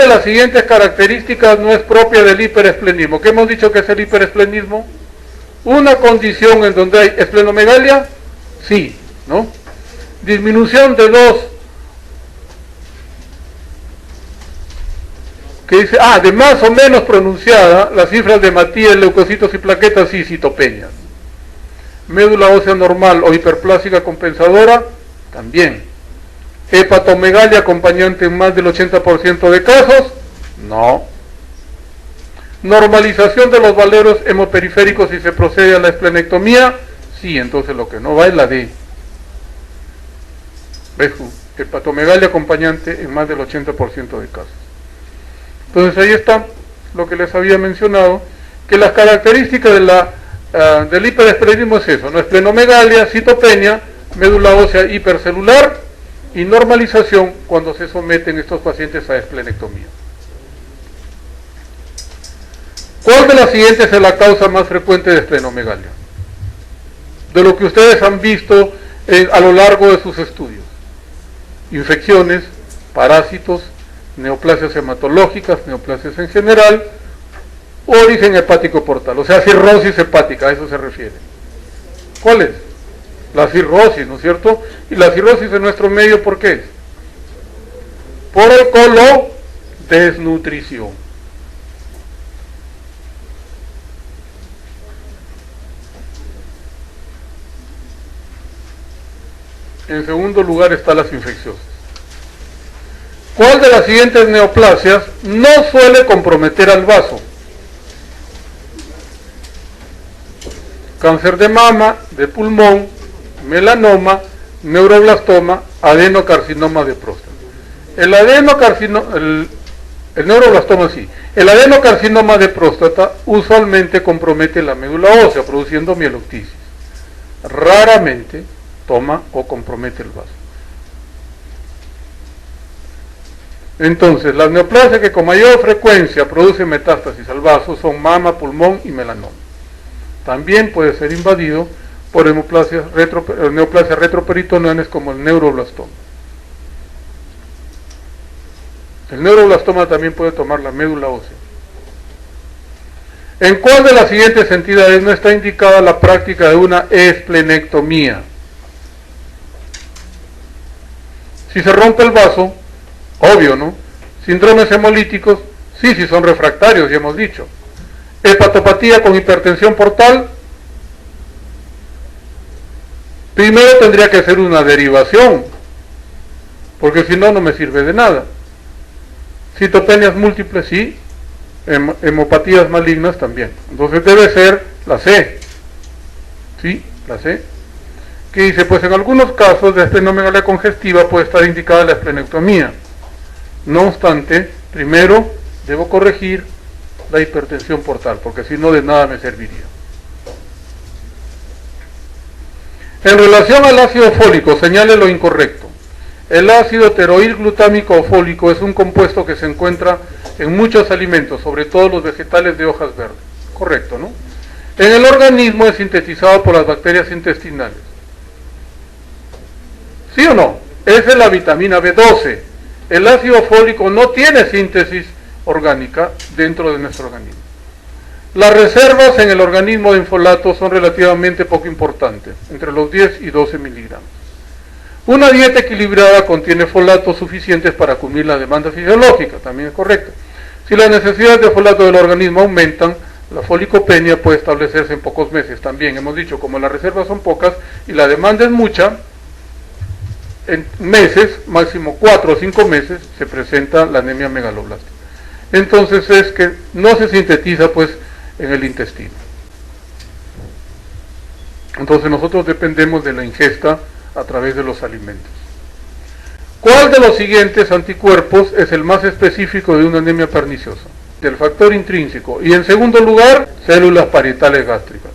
de las siguientes características no es propia del hiperesplenismo? ¿Qué hemos dicho que es el hiperesplenismo? Una condición en donde hay esplenomegalia, sí, ¿no? Disminución de los, que dice, de más o menos pronunciada, las cifras de Matías, leucocitos y plaquetas, sí, citopenias. Médula ósea normal o hiperplásica compensadora, también. Hepatomegalia acompañante en más del 80% de casos, no. Normalización de los valeros hemoperiféricos si se procede a la esplenectomía, sí, entonces lo que no va es la D. ¿Ves? Hepatomegalia acompañante en más del 80% de casos. Entonces ahí está lo que les había mencionado, que las características del hiperesplenismo es eso, ¿no? Esplenomegalia, citopenia, médula ósea hipercelular y normalización cuando se someten estos pacientes a esplenectomía. ¿Cuál de las siguientes es la causa más frecuente de esplenomegalia? De lo que ustedes han visto a lo largo de sus estudios. Infecciones, parásitos, neoplasias hematológicas, neoplasias en general, o origen hepático portal, o sea, cirrosis hepática, a eso se refiere. ¿Cuál es? La cirrosis, ¿no es cierto? Y la cirrosis en nuestro medio, ¿por qué es? Por el colodesnutrición. En segundo lugar están las infecciosas. ¿Cuál de las siguientes neoplasias no suele comprometer al vaso? Cáncer de mama, de pulmón, melanoma, neuroblastoma, adenocarcinoma de próstata. El neuroblastoma sí. El adenocarcinoma de próstata usualmente compromete la médula ósea, produciendo mieloctisis. Raramente toma o compromete el vaso. Entonces, las neoplasias que con mayor frecuencia producen metástasis al vaso son mama, pulmón y melanoma. También puede ser invadido por neoplasias retroperitoneales como el neuroblastoma. El neuroblastoma también puede tomar la médula ósea. ¿En cuál de las siguientes entidades no está indicada la práctica de una esplenectomía? Si se rompe el vaso, obvio, ¿no? Síndromes hemolíticos, sí, si son refractarios, ya hemos dicho. Hepatopatía con hipertensión portal, primero tendría que ser una derivación, porque si no, no me sirve de nada. Citopenias múltiples, sí. Hemopatías malignas también. Entonces debe ser la C. ¿Sí? La C. Que dice, pues en algunos casos de esplenomegalia congestiva puede estar indicada la esplenectomía. No obstante, primero debo corregir la hipertensión portal, porque si no de nada me serviría. En relación al ácido fólico, señale lo incorrecto. El ácido teroil glutámico o fólico es un compuesto que se encuentra en muchos alimentos, sobre todo los vegetales de hojas verdes. Correcto, ¿no? En el organismo es sintetizado por las bacterias intestinales. ¿Sí o no? Esa es la vitamina B12. El ácido fólico no tiene síntesis orgánica dentro de nuestro organismo. Las reservas en el organismo de infolato son relativamente poco importantes, entre los 10 y 12 miligramos. Una dieta equilibrada contiene folatos suficientes para cubrir la demanda fisiológica, también es correcto. Si las necesidades de folato del organismo aumentan, la folicopenia puede establecerse en pocos meses. También hemos dicho, como las reservas son pocas y la demanda es mucha, en meses, máximo 4 o 5 meses, se presenta la anemia megaloblástica. Entonces es que no se sintetiza pues en el intestino. Entonces nosotros dependemos de la ingesta a través de los alimentos. ¿Cuál de los siguientes anticuerpos es el más específico de una anemia perniciosa? Del factor intrínseco. Y en segundo lugar, células parietales gástricas.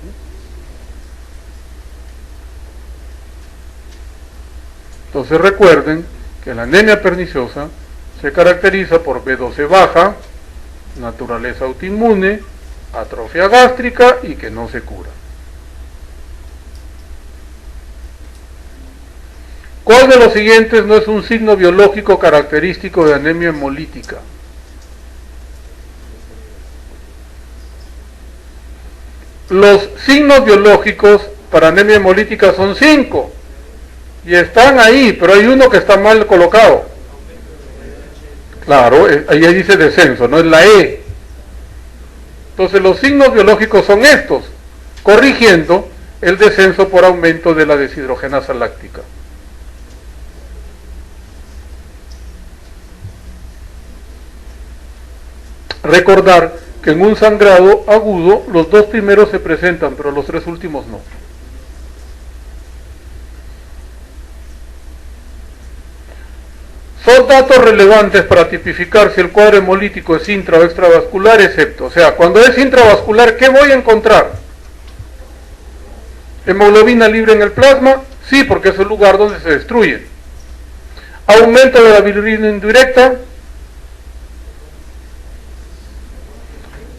Entonces recuerden que la anemia perniciosa se caracteriza por B12 baja, naturaleza autoinmune, atrofia gástrica y que no se cura. ¿Cuál de los siguientes no es un signo biológico característico de anemia hemolítica? los signos biológicos para anemia hemolítica son 5 y están ahí, pero hay uno que está mal colocado. Claro, ahí dice descenso, no es la E. Entonces los signos biológicos son estos, corrigiendo el descenso por aumento de la deshidrogenasa láctica. Recordar que en un sangrado agudo los 2 primeros se presentan, pero los 3 últimos no. Son datos relevantes para tipificar si el cuadro hemolítico es intra o extravascular, excepto, o sea, cuando es intravascular, ¿qué voy a encontrar? ¿Hemoglobina libre en el plasma? Sí, porque es el lugar donde se destruye. ¿Aumento de la bilirrubina indirecta?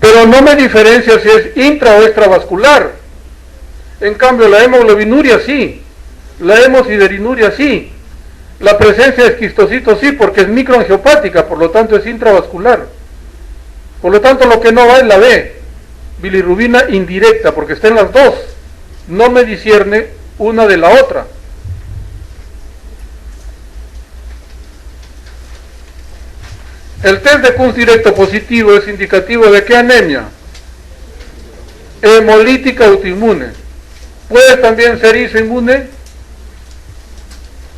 Pero no me diferencia si es intra o extravascular. En cambio, la hemoglobinuria sí, la hemosideриnuria sí, la presencia de esquistocitos sí, porque es microangiopática, por lo tanto es intravascular. Por lo tanto, lo que no va es la B, bilirrubina indirecta, porque está en las dos. No me discierne una de la otra. El test de Kunz directo positivo es indicativo de qué anemia? Hemolítica autoinmune. ¿Puede también ser isoinmune?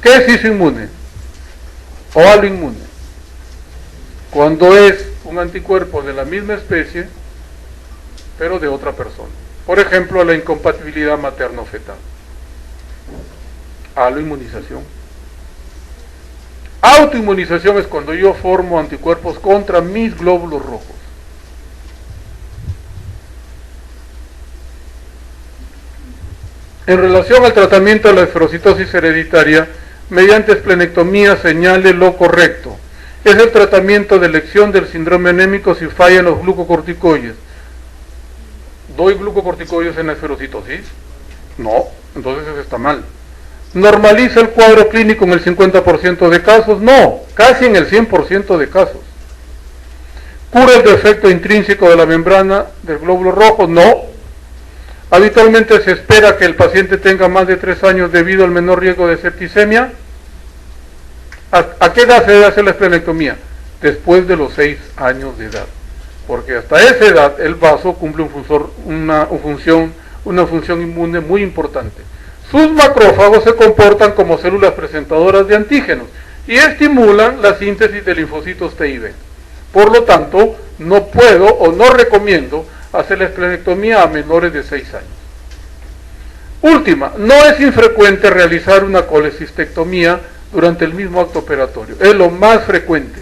¿Qué es isoinmune? O aloinmune. Cuando es un anticuerpo de la misma especie, pero de otra persona. Por ejemplo, la incompatibilidad materno-fetal. Aloinmunización. Autoinmunización es cuando yo formo anticuerpos contra mis glóbulos rojos. En relación al tratamiento de la esferocitosis hereditaria, mediante esplenectomía señale lo correcto. Es el tratamiento de elección del síndrome anémico si fallan los glucocorticoides. ¿Doy glucocorticoides en la esferocitosis? No, entonces eso está mal. ¿Normaliza el cuadro clínico en el 50% de casos? No, casi en el 100% de casos. ¿Cura el defecto intrínseco de la membrana del glóbulo rojo? No. Habitualmente se espera que el paciente tenga más de 3 años debido al menor riesgo de septicemia. ¿A qué edad se debe hacer la esplenectomía? Después de los 6 años de edad. Porque hasta esa edad el vaso cumple una función inmune muy importante. Sus macrófagos se comportan como células presentadoras de antígenos y estimulan la síntesis de linfocitos T y B. Por lo tanto, no puedo o no recomiendo hacer la esplenectomía a menores de 6 años. Última, no es infrecuente realizar una colecistectomía durante el mismo acto operatorio. Es lo más frecuente.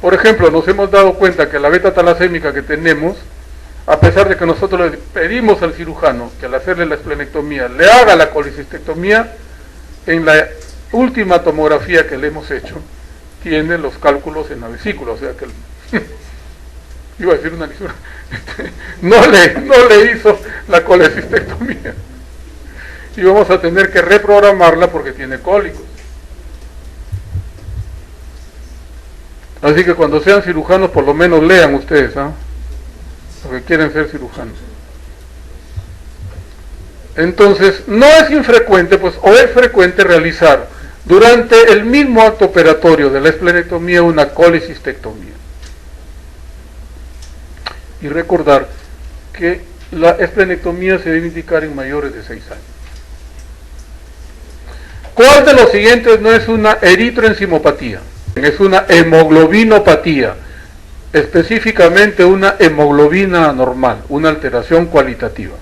Por ejemplo, nos hemos dado cuenta que la beta talasémica que tenemos, a pesar de que nosotros le pedimos al cirujano que al hacerle la esplenectomía le haga la colecistectomía, en la última tomografía que le hemos hecho, tiene los cálculos en la vesícula, o sea que iba a decir una lisura, no le hizo la colecistectomía. Y vamos a tener que reprogramarla porque tiene cólicos. Así que cuando sean cirujanos, por lo menos lean ustedes, ¿ah? Porque quieren ser cirujanos. Entonces, no es infrecuente, pues, o es frecuente realizar durante el mismo acto operatorio de la esplenectomía una colecistectomía. Y recordar que la esplenectomía se debe indicar en mayores de 6 años. ¿Cuál de los siguientes no es una eritroenzimopatía? Es una hemoglobinopatía, específicamente una hemoglobina anormal, una alteración cualitativa.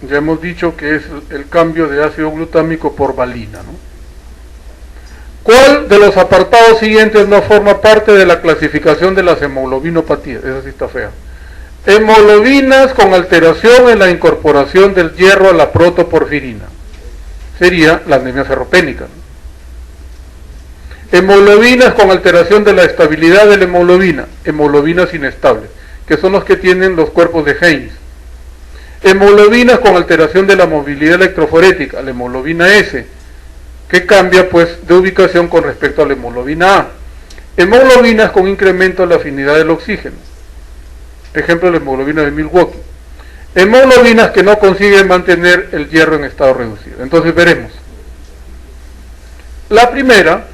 Ya hemos dicho que es el cambio de ácido glutámico por valina, ¿no? ¿Cuál de los apartados siguientes no forma parte de la clasificación de las hemoglobinopatías? Esa sí está fea. Hemoglobinas con alteración en la incorporación del hierro a la protoporfirina. Sería la anemia ferropénica, ¿no? Hemoglobinas con alteración de la estabilidad de la hemoglobina, hemoglobinas inestables, que son los que tienen los cuerpos de Heinz. Hemoglobinas con alteración de la movilidad electroforética, la hemoglobina S, que cambia pues de ubicación con respecto a la hemoglobina A. Hemoglobinas con incremento en la afinidad del oxígeno. Ejemplo, la hemoglobina de Milwaukee. Hemoglobinas que no consiguen mantener el hierro en estado reducido. Entonces veremos. La primera,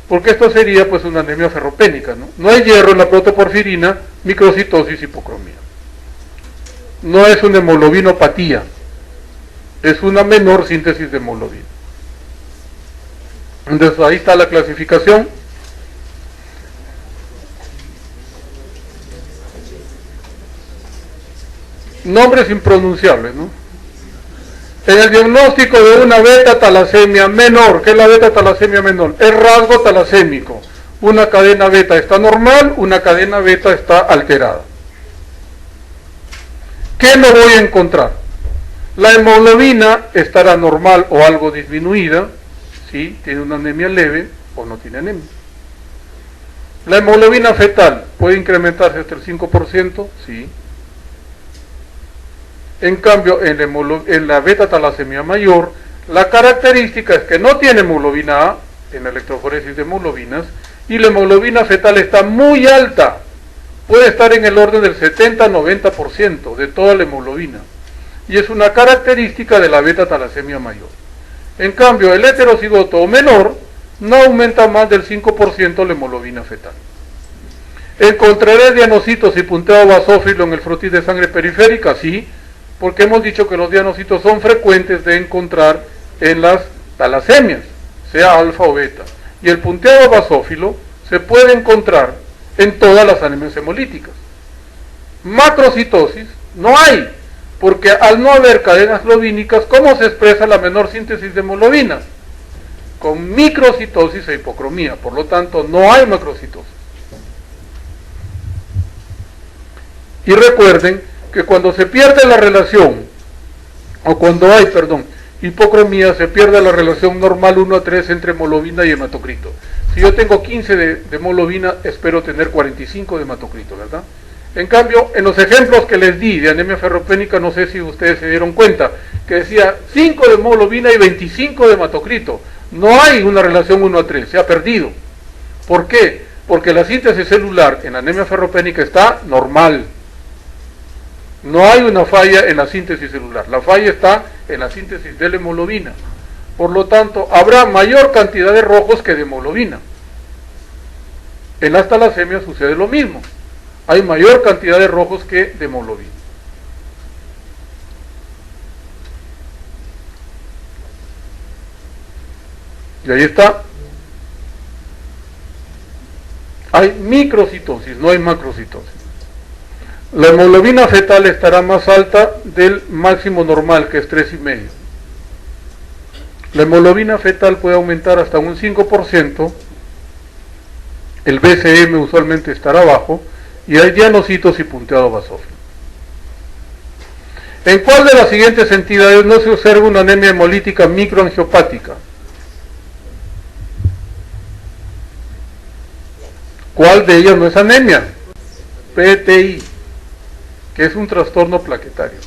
porque esto sería pues una anemia ferropénica, ¿no? No hay hierro en la protoporfirina, microcitosis, hipocromía. No es una hemoglobinopatía, es una menor síntesis de hemoglobina. Entonces ahí está la clasificación. Nombres impronunciables, ¿no? En el diagnóstico de una beta-talasemia menor, ¿qué es la beta-talasemia menor? Es rasgo talasémico. Una cadena beta está normal, una cadena beta está alterada. ¿Qué no voy a encontrar? La hemoglobina estará normal o algo disminuida, ¿sí? Tiene una anemia leve o no tiene anemia. La hemoglobina fetal puede incrementarse hasta el 5%, sí. En cambio, en la beta-talasemia mayor, la característica es que no tiene hemoglobina A en la electroforesis de hemoglobinas y la hemoglobina fetal está muy alta. Puede estar en el orden del 70-90% de toda la hemoglobina. Y es una característica de la beta-talasemia mayor. En cambio, el heterocigoto menor no aumenta más del 5% la hemoglobina fetal. ¿Encontraré dianocitos y punteado basófilo en el frotis de sangre periférica? Sí, porque hemos dicho que los dianocitos son frecuentes de encontrar en las talasemias, sea alfa o beta. Y el punteado basófilo se puede encontrar en todas las anemias hemolíticas. Macrocitosis no hay, porque al no haber cadenas globínicas, ¿cómo se expresa la menor síntesis de hemoglobina? Con microcitosis e hipocromía, por lo tanto no hay macrocitosis. Y recuerden que cuando se pierde la relación, o cuando hay, hipocromía, se pierde la relación normal 1:3 entre hemoglobina y hematocrito. Si yo tengo 15 de hemoglobina, espero tener 45 de hematocrito, ¿verdad? En cambio, en los ejemplos que les di de anemia ferropénica, no sé si ustedes se dieron cuenta, que decía 5 de hemoglobina y 25 de hematocrito. No hay una relación 1:3, se ha perdido. ¿Por qué? Porque la síntesis celular en anemia ferropénica está normal. No hay una falla en la síntesis celular, la falla está en la síntesis de la hemoglobina. Por lo tanto, habrá mayor cantidad de rojos que de hemoglobina. En las talasemias sucede lo mismo, hay mayor cantidad de rojos que de hemoglobina. Y ahí está. Hay microcitosis, no hay macrocitosis. La hemoglobina fetal estará más alta del máximo normal, que es 3,5. La hemoglobina fetal puede aumentar hasta un 5%, el BCM usualmente estará bajo, y hay dianocitos y punteado basófilo. ¿En cuál de las siguientes entidades no se observa una anemia hemolítica microangiopática? ¿Cuál de ellas no es anemia? PTI, que es un trastorno plaquetario.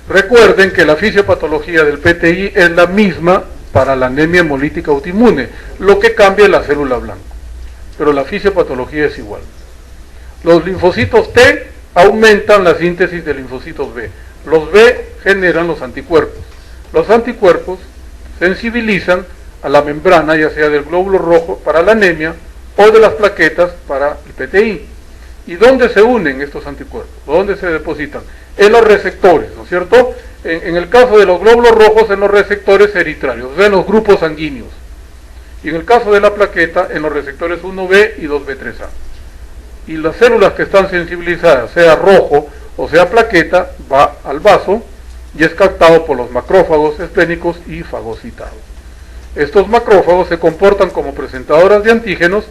Recuerden que la fisiopatología del PTI es la misma para la anemia hemolítica autoinmune, lo que cambia es la célula blanca, pero la fisiopatología es igual. Los linfocitos T aumentan la síntesis de linfocitos B. Los B generan los anticuerpos. Los anticuerpos sensibilizan a la membrana, ya sea del glóbulo rojo para la anemia o de las plaquetas para el PTI. ¿Y dónde se unen estos anticuerpos? ¿Dónde se depositan? En los receptores, ¿no es cierto? En el caso de los glóbulos rojos, en los receptores eritrarios, o sea, en los grupos sanguíneos. Y en el caso de la plaqueta, en los receptores 1B y 2B3A. Y las células que están sensibilizadas, sea rojo o sea plaqueta, va al vaso y es captado por los macrófagos esplénicos y fagocitados. Estos macrófagos se comportan como presentadoras de antígenos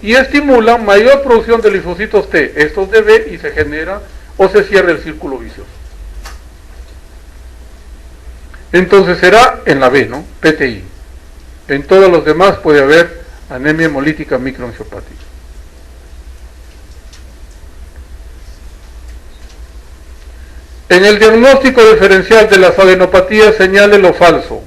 y estimulan mayor producción de linfocitos T, estos de B, y se genera o se cierra el círculo vicioso. Entonces será en la B, ¿no? PTI. En todos los demás puede haber anemia hemolítica microangiopática. En el diagnóstico diferencial de las adenopatías señale lo falso.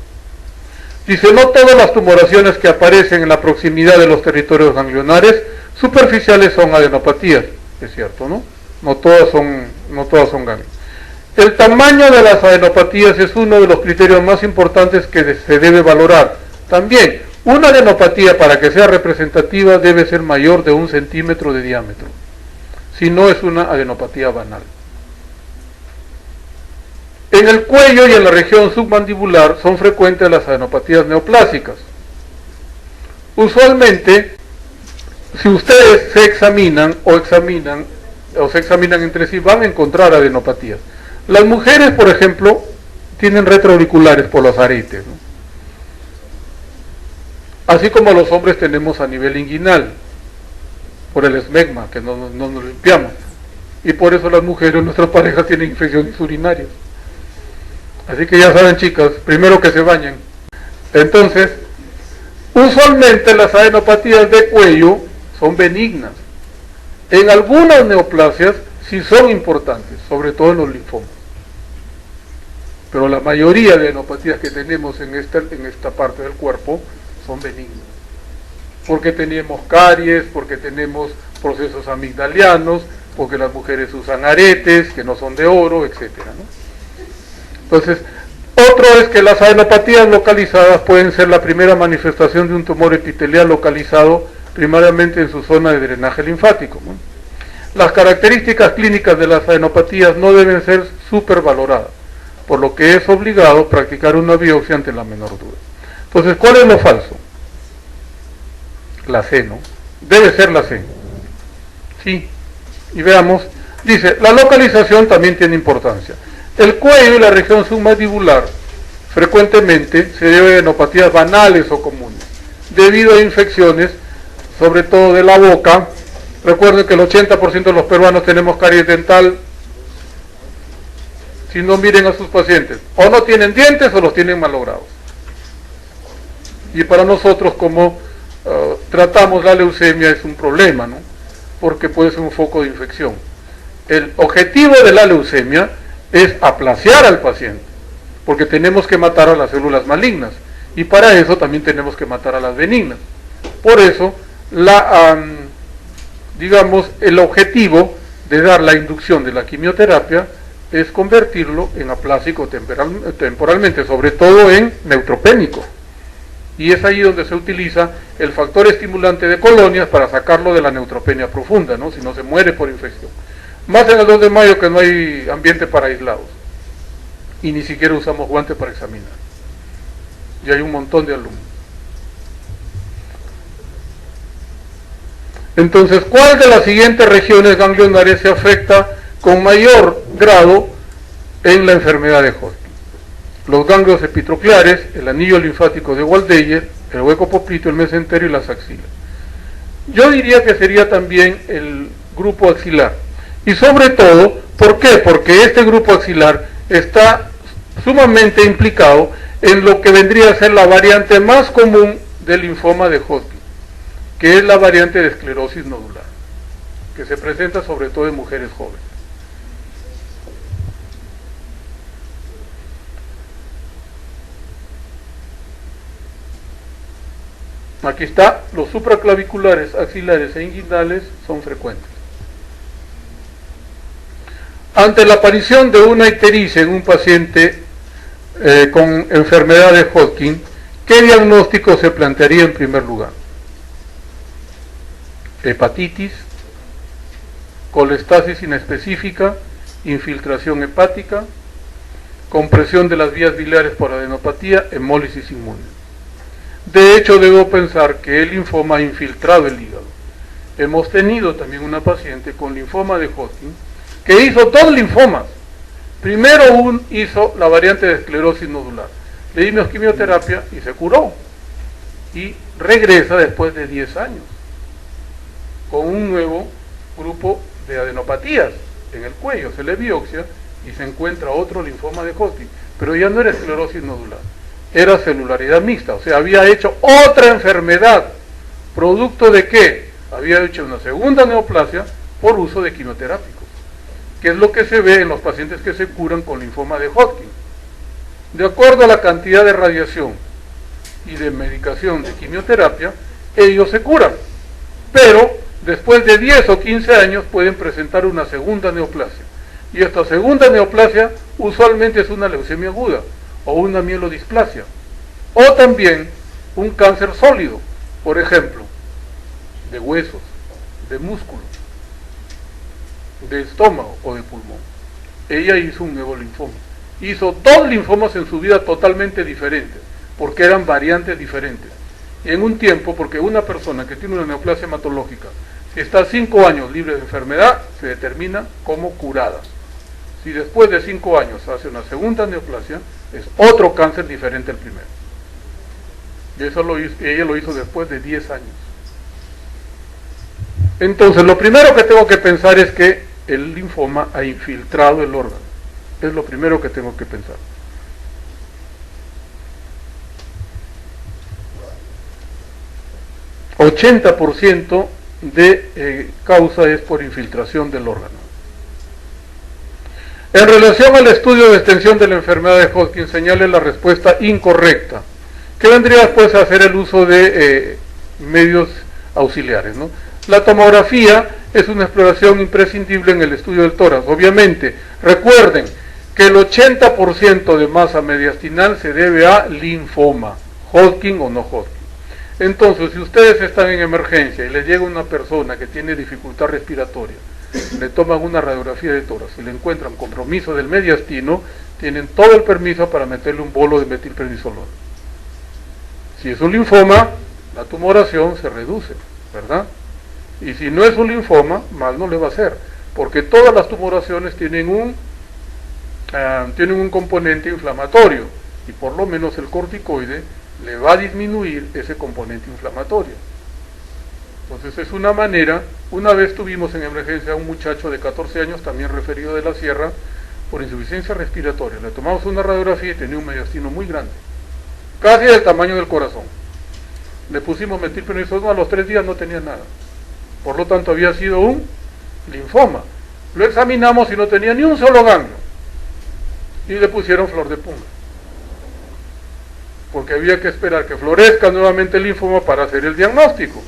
Dice, no todas las tumoraciones que aparecen en la proximidad de los territorios ganglionares superficiales son adenopatías. Es cierto, ¿no? No todas son ganglios. El tamaño de las adenopatías es uno de los criterios más importantes que se debe valorar. También, una adenopatía para que sea representativa debe ser mayor de 1 centímetro de diámetro. Si no, es una adenopatía banal. En el cuello y en la región submandibular son frecuentes las adenopatías neoplásicas. Usualmente, si ustedes se examinan entre sí, van a encontrar adenopatías. Las mujeres, por ejemplo, tienen retroauriculares por los aretes, ¿no? Así como los hombres tenemos a nivel inguinal, por el esmegma, que no nos limpiamos. Y por eso las mujeres, nuestras parejas, tienen infecciones urinarias. Así que ya saben, chicas, primero que se bañen. Entonces, usualmente las adenopatías de cuello son benignas. En algunas neoplasias sí son importantes, sobre todo en los linfomas. Pero la mayoría de adenopatías que tenemos en esta parte del cuerpo son benignas. Porque tenemos caries, porque tenemos procesos amigdalianos, porque las mujeres usan aretes que no son de oro, etcétera, ¿no? Entonces, otro es que las adenopatías localizadas pueden ser la primera manifestación de un tumor epitelial localizado primariamente en su zona de drenaje linfático, ¿no? Las características clínicas de las adenopatías no deben ser supervaloradas, por lo que es obligado practicar una biopsia ante la menor duda. Entonces, ¿cuál es lo falso? La C, ¿no? Debe ser la C. Sí. Y veamos, dice, la localización también tiene importancia. El cuello y la región submandibular frecuentemente se debe a adenopatías banales o comunes, debido a infecciones, sobre todo de la boca. Recuerden que el 80% de los peruanos tenemos caries dental. Si no, miren a sus pacientes, o no tienen dientes o los tienen malogrados. Y para nosotros, como tratamos la leucemia, es un problema, ¿no? Porque puede ser un foco de infección. El objetivo de la leucemia es aplaciar al paciente, porque tenemos que matar a las células malignas, y para eso también tenemos que matar a las benignas. Por eso, el objetivo de dar la inducción de la quimioterapia es convertirlo en aplásico temporalmente, sobre todo en neutropénico. Y es ahí donde se utiliza el factor estimulante de colonias para sacarlo de la neutropenia profunda, ¿no? Si no, se muere por infección. Más en el 2 de mayo, que no hay ambiente para aislados. Y ni siquiera usamos guantes para examinar. Y hay un montón de alumnos. Entonces, ¿cuál de las siguientes regiones ganglionares se afecta con mayor grado en la enfermedad de Hodgkin? Los ganglios epitrocleares, el anillo linfático de Waldeyer, el hueco popliteo, el mesenterio y las axilas. Yo diría que sería también el grupo axilar. Y sobre todo, ¿por qué? Porque este grupo axilar está sumamente implicado en lo que vendría a ser la variante más común del linfoma de Hodgkin, que es la variante de esclerosis nodular, que se presenta sobre todo en mujeres jóvenes. Aquí está, los supraclaviculares, axilares e inguinales son frecuentes. Ante la aparición de una ictericia en un paciente con enfermedad de Hodgkin, ¿qué diagnóstico se plantearía en primer lugar? Hepatitis, colestasis inespecífica, infiltración hepática, compresión de las vías biliares por adenopatía, hemólisis inmune. De hecho, debo pensar que el linfoma ha infiltrado el hígado. Hemos tenido también una paciente con linfoma de Hodgkin que hizo 2 linfomas. Primero hizo la variante de esclerosis nodular. Le dimos quimioterapia y se curó. Y regresa después de 10 años con un nuevo grupo de adenopatías en el cuello. Se le biopsia y se encuentra otro linfoma de Hodgkin. Pero ya no era esclerosis nodular, era celularidad mixta. O sea, había hecho otra enfermedad. ¿Producto de qué? Había hecho una segunda neoplasia por uso de quimioterápicos, que es lo que se ve en los pacientes que se curan con linfoma de Hodgkin. De acuerdo a la cantidad de radiación y de medicación de quimioterapia, ellos se curan. Pero después de 10 o 15 años pueden presentar una segunda neoplasia. Y esta segunda neoplasia usualmente es una leucemia aguda o una mielodisplasia. O también un cáncer sólido, por ejemplo, de huesos, de músculo, de estómago o de pulmón. Ella hizo un nuevo linfoma. Hizo 2 linfomas en su vida totalmente diferentes, porque eran variantes diferentes. Y en un tiempo, porque una persona que tiene una neoplasia hematológica, si está 5 años libre de enfermedad, se determina como curada. Si después de 5 años hace una segunda neoplasia, es otro cáncer diferente al primero. Y eso ella lo hizo después de 10 años. Entonces, lo primero que tengo que pensar es que el linfoma ha infiltrado el órgano. Es lo primero que tengo que pensar. ...80% de causa es por infiltración del órgano. En relación al estudio de extensión de la enfermedad de Hodgkin, señale la respuesta incorrecta, que vendría después a hacer el uso de medios auxiliares, ¿no? La tomografía es una exploración imprescindible en el estudio del tórax. Obviamente, recuerden que el 80% de masa mediastinal se debe a linfoma, Hodgkin o no Hodgkin. Entonces, si ustedes están en emergencia y les llega una persona que tiene dificultad respiratoria, le toman una radiografía de tórax y le encuentran compromiso del mediastino, tienen todo el permiso para meterle un bolo de metilprednisolona. Si es un linfoma, la tumoración se reduce, ¿verdad? Y si no es un linfoma, mal no le va a hacer, porque todas las tumoraciones tienen un componente inflamatorio, y por lo menos el corticoide le va a disminuir ese componente inflamatorio. Entonces es una manera. Una vez tuvimos en emergencia a un muchacho de 14 años, también referido de la sierra, por insuficiencia respiratoria. Le tomamos una radiografía y tenía un mediastino muy grande, casi del tamaño del corazón. Le pusimos metilprednisolona, a los 3 días no tenía nada. Por lo tanto había sido un linfoma. Lo examinamos y no tenía ni un solo ganglio. Y le pusieron flor de punga, porque había que esperar que florezca nuevamente el linfoma para hacer el diagnóstico.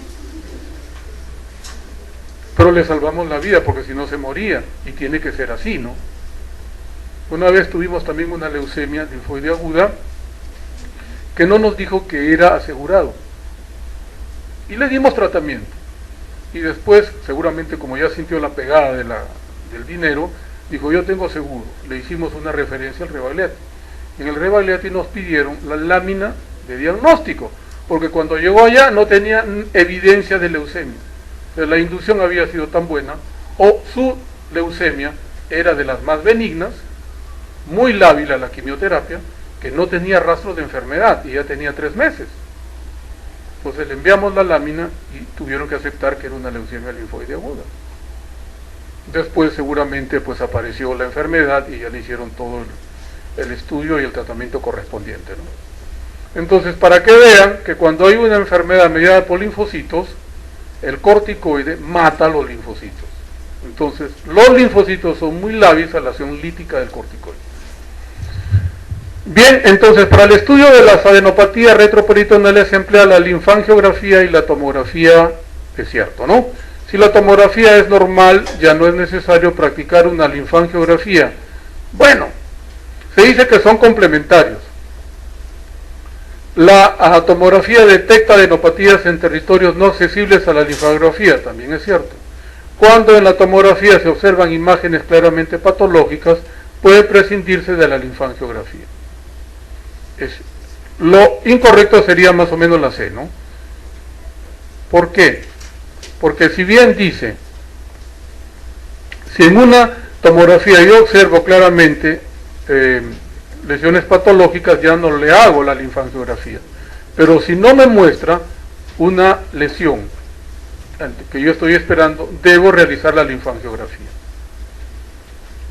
Pero le salvamos la vida, porque si no se moría, y tiene que ser así, ¿no? Una vez tuvimos también una leucemia linfoide aguda, que no nos dijo que era asegurado, y le dimos tratamiento. Y después, seguramente como ya sintió la pegada del dinero, dijo: yo tengo seguro. Le hicimos una referencia al Rebagliati. En el Rebagliati nos pidieron la lámina de diagnóstico, porque cuando llegó allá no tenía evidencia de leucemia. Pero la inducción había sido tan buena, o su leucemia era de las más benignas, muy lábil a la quimioterapia, que no tenía rastro de enfermedad, y ya tenía 3 meses. Entonces le enviamos la lámina y tuvieron que aceptar que era una leucemia linfoide aguda. Después seguramente pues apareció la enfermedad y ya le hicieron todo el estudio y el tratamiento correspondiente, ¿no? Entonces, para que vean que cuando hay una enfermedad mediada por linfocitos, el corticoide mata a los linfocitos. Entonces, los linfocitos son muy lábiles a la acción lítica del corticoide. Bien, entonces, para el estudio de las adenopatías retroperitoneales se emplea la linfangiografía y la tomografía, es cierto, ¿no? Si la tomografía es normal, ya no es necesario practicar una linfangiografía. Bueno, se dice que son complementarios. La tomografía detecta adenopatías en territorios no accesibles a la linfografía, también es cierto. Cuando en la tomografía se observan imágenes claramente patológicas, puede prescindirse de la linfangiografía. Lo incorrecto sería más o menos la C, ¿no? ¿Por qué? Porque si bien dice, si en una tomografía yo observo claramente lesiones patológicas, ya no le hago la linfangiografía. Pero si no me muestra una lesión que yo estoy esperando, debo realizar la linfangiografía.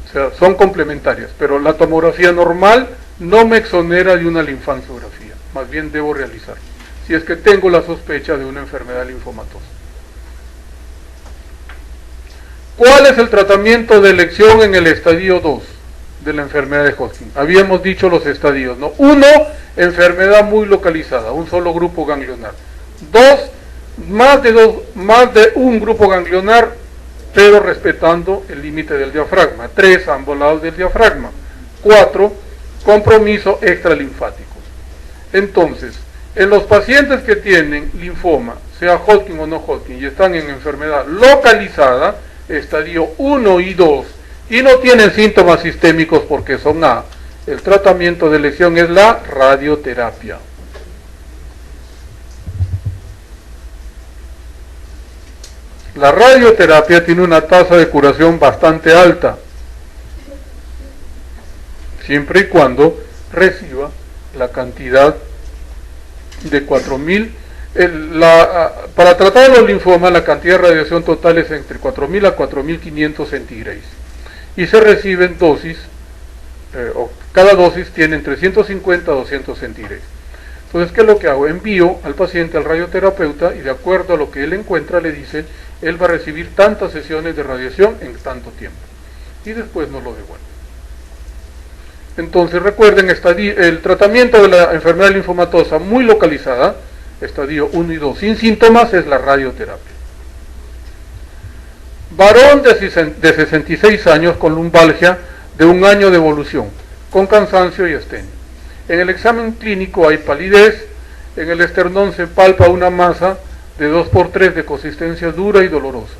O sea, son complementarias, pero la tomografía normal no me exonera de una linfangiografía, más bien debo realizarla, si es que tengo la sospecha de una enfermedad linfomatosa. ¿Cuál es el tratamiento de elección en el estadio 2 de la enfermedad de Hodgkin? Habíamos dicho los estadios, ¿no? 1 enfermedad muy localizada, un solo grupo ganglionar. Más de un grupo ganglionar, pero respetando el límite del diafragma. 3, a ambos lados del diafragma. 4, compromiso extralinfático. Entonces, en los pacientes que tienen linfoma, sea Hodgkin o no Hodgkin, y están en enfermedad localizada, estadio 1 y 2, y no tienen síntomas sistémicos porque son A, el tratamiento de lesión es la radioterapia. La radioterapia tiene una tasa de curación bastante alta, siempre y cuando reciba la cantidad de 4.000. Para tratar los linfomas, la cantidad de radiación total es entre 4.000 a 4.500 centigrados. Y se reciben dosis, cada dosis tiene entre 150 a 200 centigrados. Entonces, ¿qué es lo que hago? Envío al paciente al radioterapeuta y de acuerdo a lo que él encuentra, le dice, él va a recibir tantas sesiones de radiación en tanto tiempo. Y después nos lo devuelve. Entonces, recuerden, el tratamiento de la enfermedad linfomatosa muy localizada, estadio 1 y 2, sin síntomas, es la radioterapia. Varón de 66 años con lumbalgia de 1 año de evolución, con cansancio y astenia. En el examen clínico hay palidez, en el esternón se palpa una masa de 2×3 de consistencia dura y dolorosa.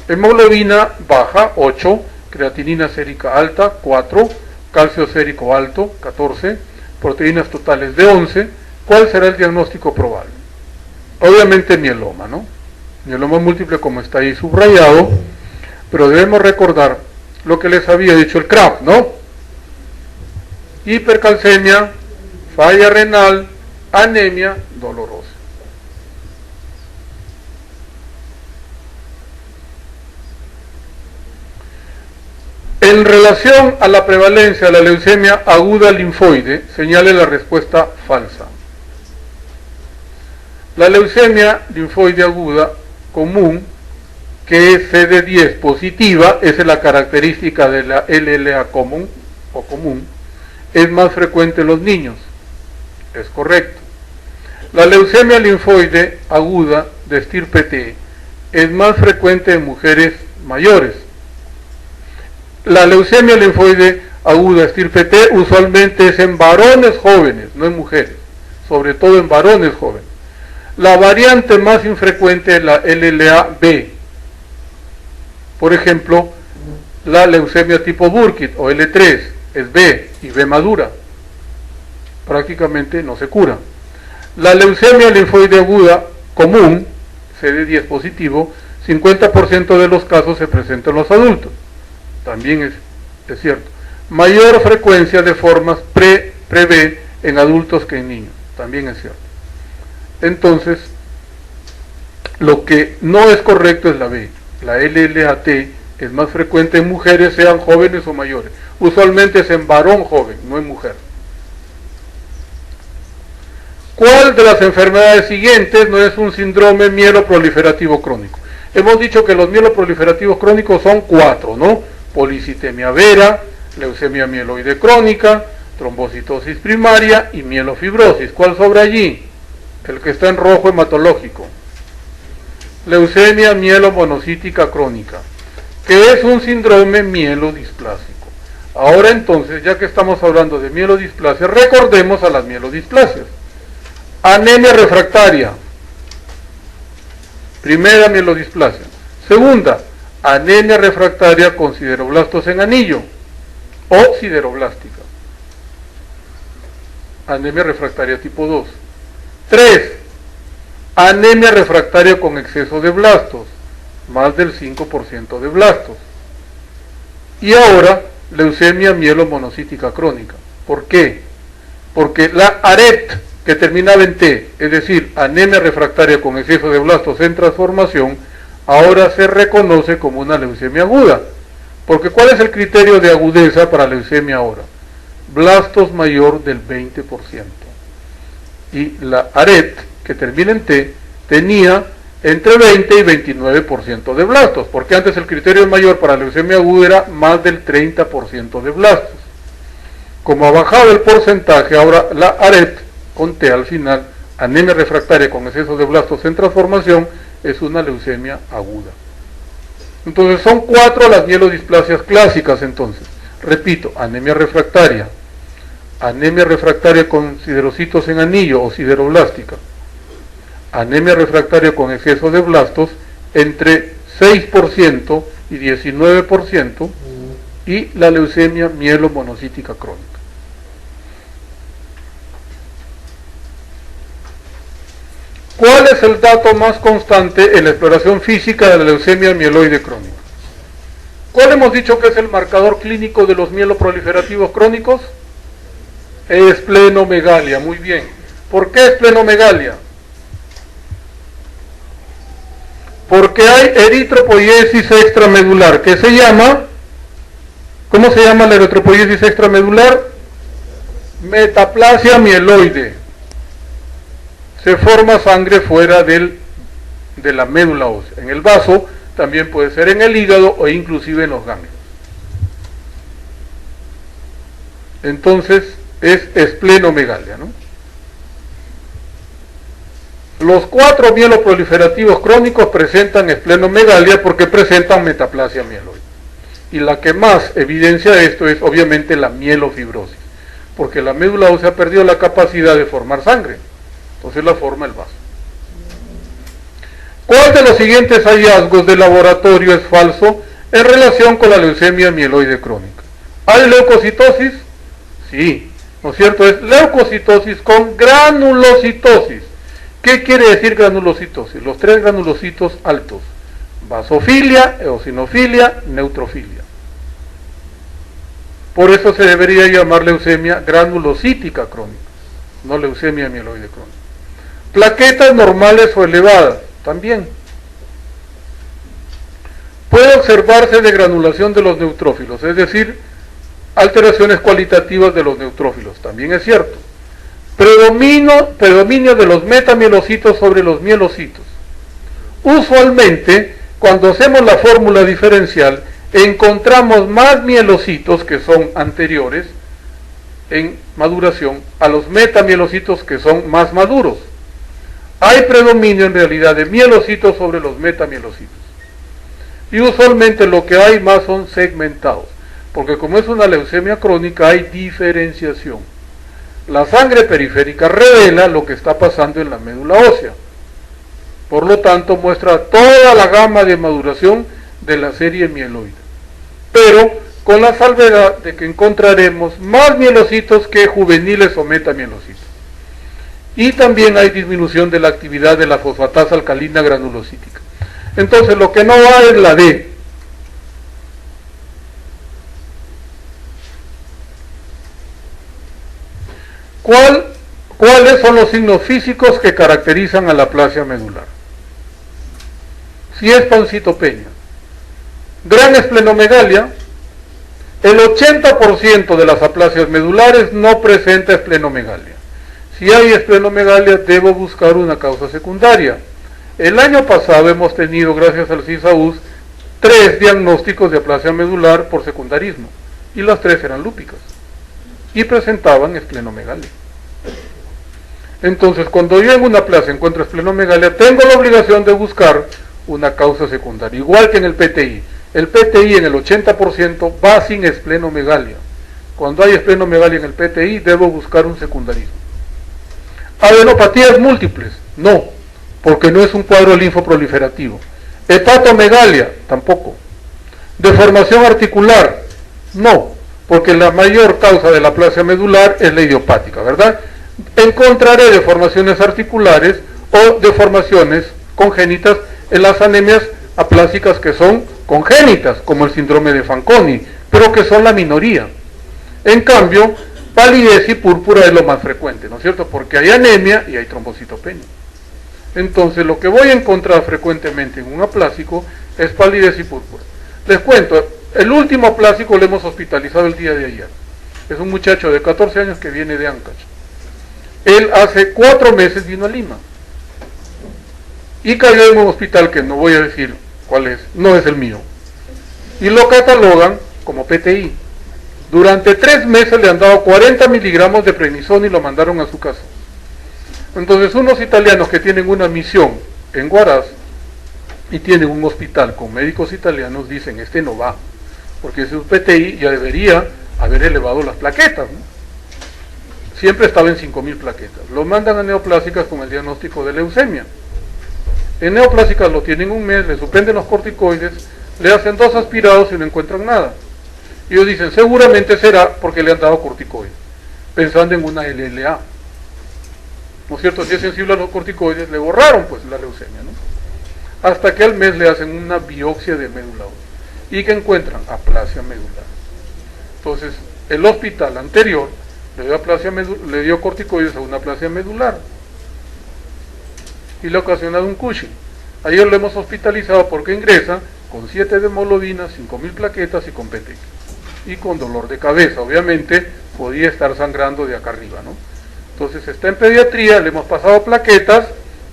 Hemoglobina baja, 8, creatinina sérica alta, 4, calcio sérico alto, 14, proteínas totales de 11. ¿Cuál será el diagnóstico probable? Obviamente mieloma, ¿no? Mieloma múltiple, como está ahí subrayado, pero debemos recordar lo que les había dicho el CRAP, ¿no? Hipercalcemia, falla renal, anemia dolorosa. En relación a la prevalencia de la leucemia aguda linfoide, señale la respuesta falsa. La leucemia linfoide aguda común, que es CD10 positiva, esa es la característica de la LLA común, es más frecuente en los niños. Es correcto. La leucemia linfoide aguda de estirpe T es más frecuente en mujeres mayores. La leucemia linfoide aguda estirpe T usualmente es en varones jóvenes, no en mujeres, sobre todo en varones jóvenes. La variante más infrecuente es la LLA-B. Por ejemplo, la leucemia tipo Burkitt o L3 es B y B madura. Prácticamente no se cura. La leucemia linfoide aguda común, CD10 positivo, 50% de los casos se presenta en los adultos. También es cierto. Mayor frecuencia de formas pre-B en adultos que en niños. También es cierto. Entonces, lo que no es correcto es la B. La LLAT es más frecuente en mujeres, sean jóvenes o mayores. Usualmente es en varón joven, no en mujer. ¿Cuál de las enfermedades siguientes no es un síndrome mieloproliferativo crónico? Hemos dicho que los mieloproliferativos crónicos son 4, ¿no? Policitemia vera, leucemia mieloide crónica, trombocitosis primaria y mielofibrosis. ¿Cuál sobra allí? El que está en rojo hematológico. Leucemia mielomonocítica crónica, que es un síndrome mielodisplásico. Ahora entonces, ya que estamos hablando de mielodisplasia, recordemos a las mielodisplasias. Anemia refractaria, primera mielodisplasia. Segunda, anemia refractaria con sideroblastos en anillo o sideroblástica. Anemia refractaria tipo 2. 3. Anemia refractaria con exceso de blastos, más del 5% de blastos. Y ahora, leucemia mielomonocítica crónica. ¿Por qué? Porque la ARET, que terminaba en T, es decir, anemia refractaria con exceso de blastos en transformación, ahora se reconoce como una leucemia aguda. Porque ¿cuál es el criterio de agudeza para leucemia ahora? Blastos mayor del 20%. Y la ARET, que termina en T, tenía entre 20 y 29% de blastos, porque antes el criterio mayor para leucemia aguda era más del 30% de blastos. Como ha bajado el porcentaje, ahora la ARET, con T al final, anemia refractaria con exceso de blastos en transformación, es una leucemia aguda. Entonces son 4 las mielodisplasias clásicas entonces. Repito, anemia refractaria con siderocitos en anillo o sideroblástica, anemia refractaria con exceso de blastos entre 6% y 19%, y la leucemia mielomonocítica crónica. ¿Cuál es el dato más constante en la exploración física de la leucemia mieloide crónica? ¿Cuál hemos dicho que es el marcador clínico de los mieloproliferativos crónicos? Esplenomegalia, muy bien. ¿Por qué esplenomegalia? Porque hay eritropoiesis extramedular, que se llama, ¿cómo se llama la eritropoiesis extramedular? Metaplasia mieloide. Se forma sangre fuera de la médula ósea. En el vaso, también puede ser en el hígado o inclusive en los ganglios. Entonces, es esplenomegalia, ¿no? Los 4 mieloproliferativos crónicos presentan esplenomegalia porque presentan metaplasia mieloide. Y la que más evidencia esto es obviamente la mielofibrosis, porque la médula ósea perdió la capacidad de formar sangre, entonces la forma el vaso. ¿Cuál de los siguientes hallazgos de laboratorio es falso en relación con la leucemia mieloide crónica? ¿Hay leucocitosis? Sí, ¿no es cierto? Es leucocitosis con granulocitosis. ¿Qué quiere decir granulocitosis? Los 3 granulocitos altos: basofilia, eosinofilia, neutrofilia. Por eso se debería llamar leucemia granulocítica crónica, no leucemia mieloide crónica. Plaquetas normales o elevadas, también. Puede observarse degranulación de los neutrófilos, es decir, alteraciones cualitativas de los neutrófilos, también es cierto. Predominio de los metamielocitos sobre los mielocitos. Usualmente, cuando hacemos la fórmula diferencial, encontramos más mielocitos que son anteriores en maduración a los metamielocitos que son más maduros. Hay predominio en realidad de mielocitos sobre los metamielocitos. Y usualmente lo que hay más son segmentados, porque como es una leucemia crónica hay diferenciación. La sangre periférica revela lo que está pasando en la médula ósea. Por lo tanto, muestra toda la gama de maduración de la serie mieloide. Pero con la salvedad de que encontraremos más mielocitos que juveniles o metamielocitos. Y también hay disminución de la actividad de la fosfatasa alcalina granulocítica. Entonces, lo que no va es la D. ¿Cuáles son los signos físicos que caracterizan a la aplasia medular? Si es pancitopenia, gran esplenomegalia, el 80% de las aplasias medulares no presenta esplenomegalia. Si hay esplenomegalia, debo buscar una causa secundaria. El año pasado hemos tenido, gracias al CISAUS, 3 diagnósticos de aplasia medular por secundarismo, y las 3 eran lúpicas, y presentaban esplenomegalia. Entonces, cuando yo en una aplasia encuentro esplenomegalia, tengo la obligación de buscar una causa secundaria, igual que en el PTI. El PTI en el 80% va sin esplenomegalia. Cuando hay esplenomegalia en el PTI, debo buscar un secundarismo. ¿Adenopatías múltiples? No, porque no es un cuadro linfoproliferativo. ¿Hepatomegalia? Tampoco. ¿Deformación articular? No, porque la mayor causa de la aplasia medular es la idiopática, ¿verdad? Encontraré deformaciones articulares o deformaciones congénitas en las anemias aplásicas que son congénitas, como el síndrome de Fanconi, pero que son la minoría. En cambio, palidez y púrpura es lo más frecuente, ¿no es cierto? Porque hay anemia y hay trombocitopenia. Entonces, lo que voy a encontrar frecuentemente en un aplásico es palidez y púrpura. Les cuento, el último aplásico lo hemos hospitalizado el día de ayer. Es un muchacho de 14 años que viene de Ancash. Él hace 4 meses vino a Lima y cayó en un hospital que no voy a decir cuál es, no es el mío, y lo catalogan como PTI. Durante 3 meses le han dado 40 miligramos de prednisona y lo mandaron a su casa. Entonces unos italianos que tienen una misión en Huaraz y tienen un hospital con médicos italianos dicen, este no va, porque su PTI ya debería haber elevado las plaquetas, ¿no? Siempre estaba en 5.000 plaquetas. Lo mandan a neoplásicas con el diagnóstico de leucemia. En neoplásicas lo tienen un mes, le suspenden los corticoides, le hacen 2 aspirados y no encuentran nada. Y ellos dicen, seguramente será porque le han dado corticoides, pensando en una LLA. ¿No es cierto? Si es sensible a los corticoides, le borraron pues la leucemia, ¿no? Hasta que al mes le hacen una biopsia de médula ósea. ¿Y que encuentran? Aplasia medular. Entonces, el hospital anterior le dio corticoides a una aplasia medular y le ha ocasionado un Cushing. Ayer lo hemos hospitalizado porque ingresa con 7 de hemoglobina, 5.000 plaquetas y con PT. Y con dolor de cabeza, obviamente podía estar sangrando de acá arriba, ¿no? Entonces está en pediatría, le hemos pasado plaquetas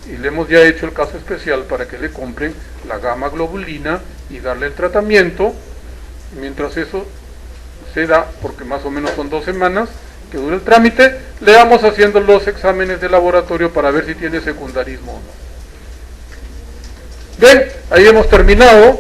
y le hemos ya hecho el caso especial para que le compren la gamma globulina y darle el tratamiento. Mientras eso se da, porque más o menos son 2 semanas que dura el trámite, le vamos haciendo los exámenes de laboratorio para ver si tiene secundarismo o no. Bien, ahí hemos terminado.